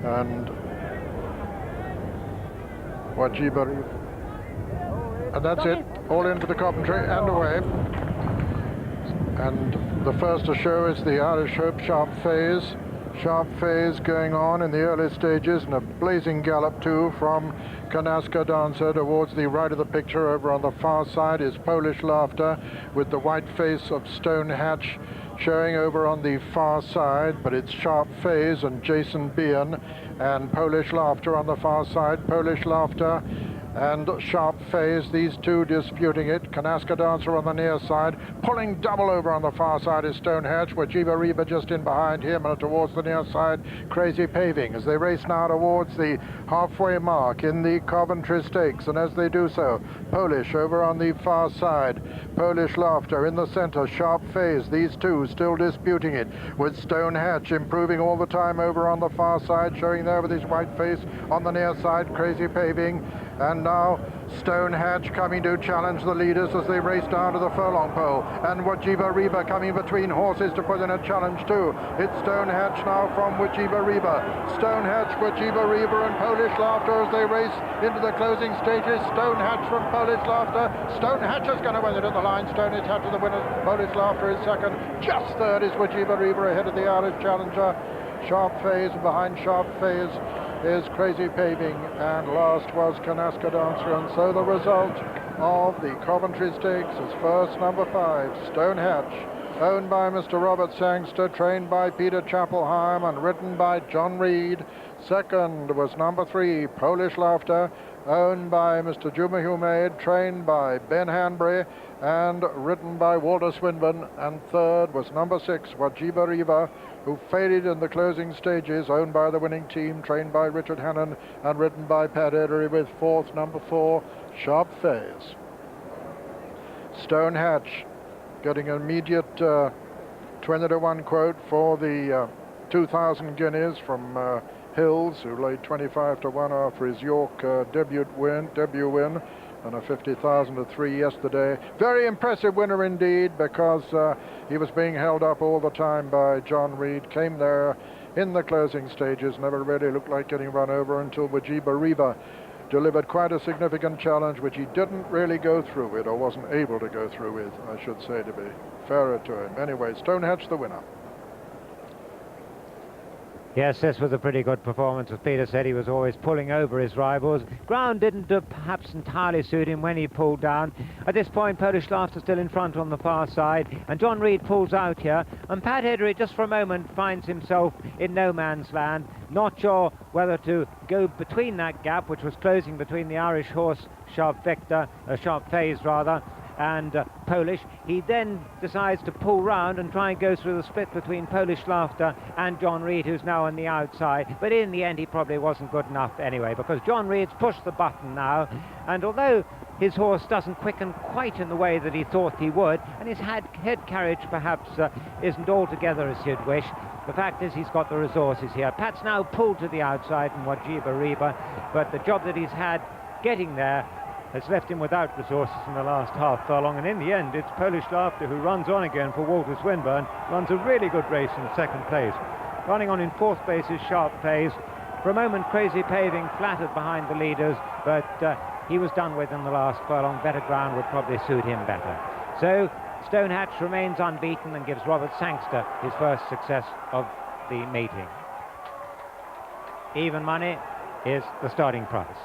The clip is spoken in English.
and Wajibari. And that's it, all into the Coventry and away. And the first to show is the Irish Hope Sharp Phase. Sharp Phase going on in the early stages, and a blazing gallop too from Kanaska Dancer. Towards the right of the picture over on the far side is Polish Laughter, with the white face of Stonehatch showing over on the far side, but it's Sharp Phase and Jason Bean and Polish Laughter on the far side. Polish Laughter and Sharp Phase, these two disputing it. Kanaska Dancer on the near side. Pulling double over on the far side is Stonehatch, with Jiva Reba just in behind him, and towards the near side, Crazy Paving, as they race now towards the halfway mark in the Coventry Stakes. And as they do so, Polish over on the far side, Polish Laughter in the center, Sharp Phase, these two still disputing it, with Stonehatch improving all the time over on the far side, showing there with his white face. On the near side, Crazy Paving, and now Stonehatch coming to challenge the leaders as they race down to the furlong pole. And Wajiba Reba coming between horses to put in a challenge too. It's Stonehatch now from Wajiba Reba. Stonehatch, Wajiba Reba and Polish Laughter as they race into the closing stages. Stonehatch from Polish Laughter. Stonehatch is going to win it at the line. Stonehatch to the winner. Polish Laughter is second. Just third is Wajiba Reba ahead of the Irish challenger. Sharp Phase, and behind Sharp Phase is Crazy Paving, and last was Kanaska Dancer. And so the result of the Coventry Stakes is first, number 5, Stonehatch, owned by Mr. Robert Sangster, trained by Peter Chapelheim and ridden by John Reed. Second was number 3, Polish Laughter, owned by Mr. Juma Humaid, trained by Ben Hanbury and ridden by Walter Swinburne. And third was number 6, Wajiba Riva, who faded in the closing stages, owned by the winning team, trained by Richard Hannon and ridden by Pat Edery, with fourth, number 4, Sharp Phase. Stonehatch getting an immediate 20-to-1 quote for the 2,000 guineas from Hills, who laid 25-to-1 after his York debut win, and a 50,000-to-3 yesterday. Very impressive winner indeed, because he was being held up all the time by John Reed. Came there in the closing stages, never really looked like getting run over until Wajiba Riva delivered quite a significant challenge, which he didn't really go through with, or wasn't able to go through with, I should say, to be fairer to him. Anyway, Stonehatch the winner. Yes, this was a pretty good performance. As Peter said, he was always pulling over his rivals. Ground didn't perhaps entirely suit him when he pulled down. At this point, Polish Laughter still in front on the far side, and John Reed pulls out here, and Pat Edery just for a moment finds himself in no man's land, not sure whether to go between that gap, which was closing between the Irish horse Sharp Phase rather, and Polish. He then decides to pull round and try and go through the split between Polish Laughter and John Reed, who's now on the outside. But in the end, he probably wasn't good enough anyway, because John Reed's pushed the button now, and although his horse doesn't quicken quite in the way that he thought he would, and his head carriage perhaps isn't altogether as he'd wish, the fact is he's got the resources here. Pat's now pulled to the outside in Wajiba Reba, but the job that he's had getting there has left him without resources in the last half furlong, and in the end it's Polish Laughter who runs on again for Walter Swinburne, runs a really good race in second place. Running on in fourth place is Sharp Phase. For a moment, Crazy Paving flattered behind the leaders, but he was done with in the last furlong. Better ground would probably suit him better. So Stonehatch remains unbeaten and gives Robert Sangster his first success of the meeting. Even money is the starting price.